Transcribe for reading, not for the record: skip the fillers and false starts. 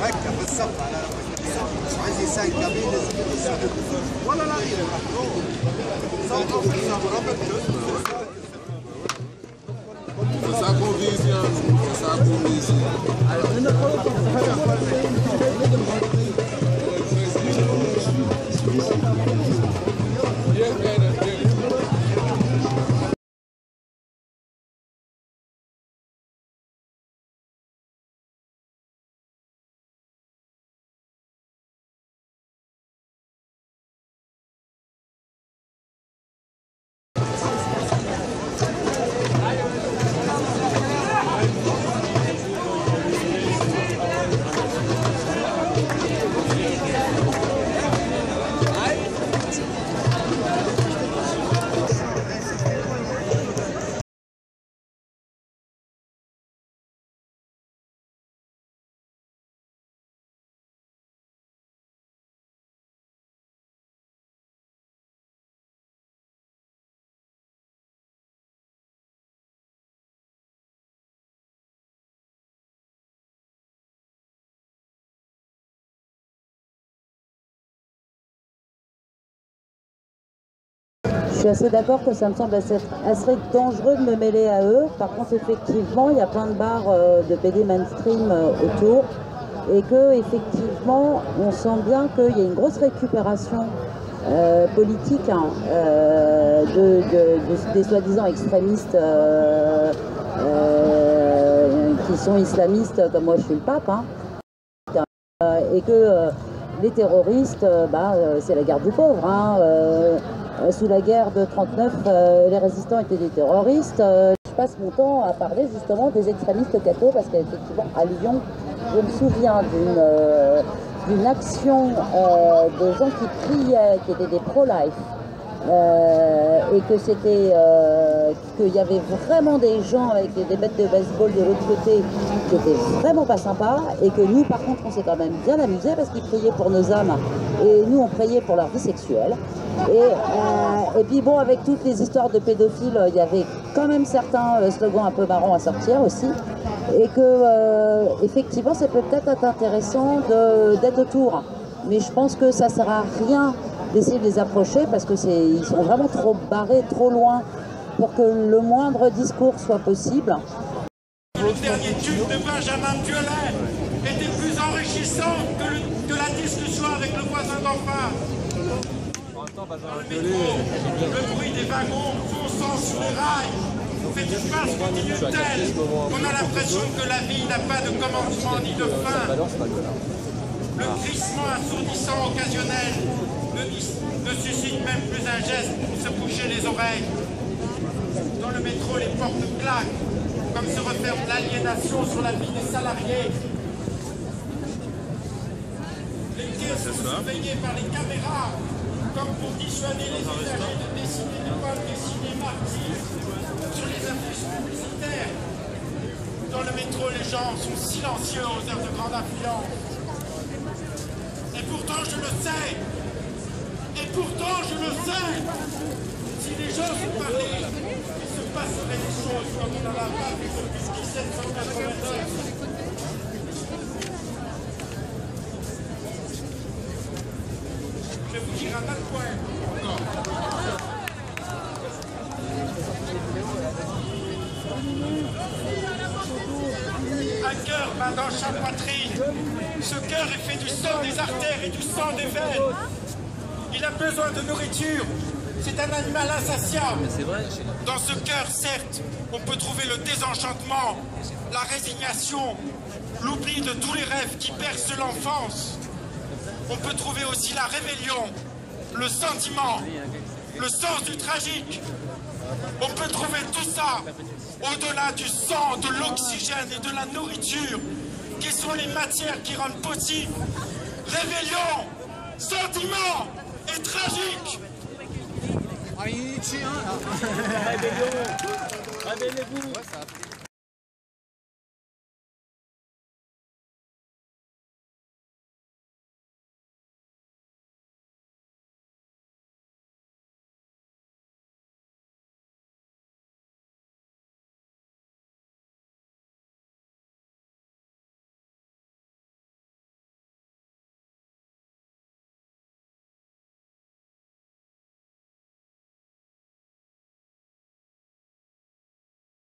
هكا بالضبط على عندي 5 كابين ولا لا غير C'est ça qu'on vise, c'est ça qu'on vise. Je suis assez d'accord que ça me semble assez dangereux de me mêler à eux. Par contre, effectivement, il y a plein de bars de PD mainstream autour et que effectivement, on sent bien qu'il y a une grosse récupération politique des soi-disant extrémistes qui sont islamistes, comme moi je suis le pape, et que les terroristes, c'est la guerre du pauvre. Sous la guerre de 39, les résistants étaient des terroristes. Je passe mon temps à parler justement des extrémistes cathos parce qu'effectivement à Lyon, je me souviens d'une action de gens qui criaient, qui étaient des pro-life, et que c'était qu'il y avait vraiment des gens avec des bêtes de baseball de l'autre côté qui étaient vraiment pas sympas, et que nous par contre on s'est quand même bien amusé parce qu'ils priaient pour nos âmes et nous on priait pour leur vie sexuelle. Et puis bon, avec toutes les histoires de pédophiles, il y avait quand même certains slogans un peu marrants à sortir aussi, et que effectivement ça peut peut-être être intéressant d'être autour, mais je pense que ça sert à rien d'essayer de les approcher parce que ils sont vraiment trop barrés, trop loin pour que le moindre discours soit possible. Le dernier tube de Benjamin Biolay était plus enrichissant que la discussion avec le voisin d'en face. Dans le métro, le bruit des wagons fonçant sur les rails fait une passe continue telle qu'on a l'impression que la vie n'a pas de commencement ni de fin. Le crissement assourdissant occasionnel ne suscite même plus un geste pour se boucher les oreilles. Dans le métro, les portes claquent, comme se referme l'aliénation sur la vie des salariés. Les quais sont surveillés par les caméras, comme pour dissuader les usagers de dessiner des balles dessinées martyrs sur les affiches publicitaires. Dans le métro, les gens sont silencieux aux heures de grande affluence. Et pourtant, je le sais. Et pourtant, je le sais. Si les gens se parlaient, il se passerait des choses comme dans la vague depuis 1789. Je vais vous dire un autre point encore. Un cœur bat dans chaque poitrine. Ce cœur est fait du sang des artères et du sang des veines. Il a besoin de nourriture. C'est un animal insatiable. Dans ce cœur, certes, on peut trouver le désenchantement, la résignation, l'oubli de tous les rêves qui bercent l'enfance. On peut trouver aussi la rébellion, le sentiment, le sens du tragique. On peut trouver tout ça au-delà du sang, de l'oxygène et de la nourriture, qui sont les matières qui rendent possible rébellion, sentiment et tragique. Rébellion, rébellez-vous.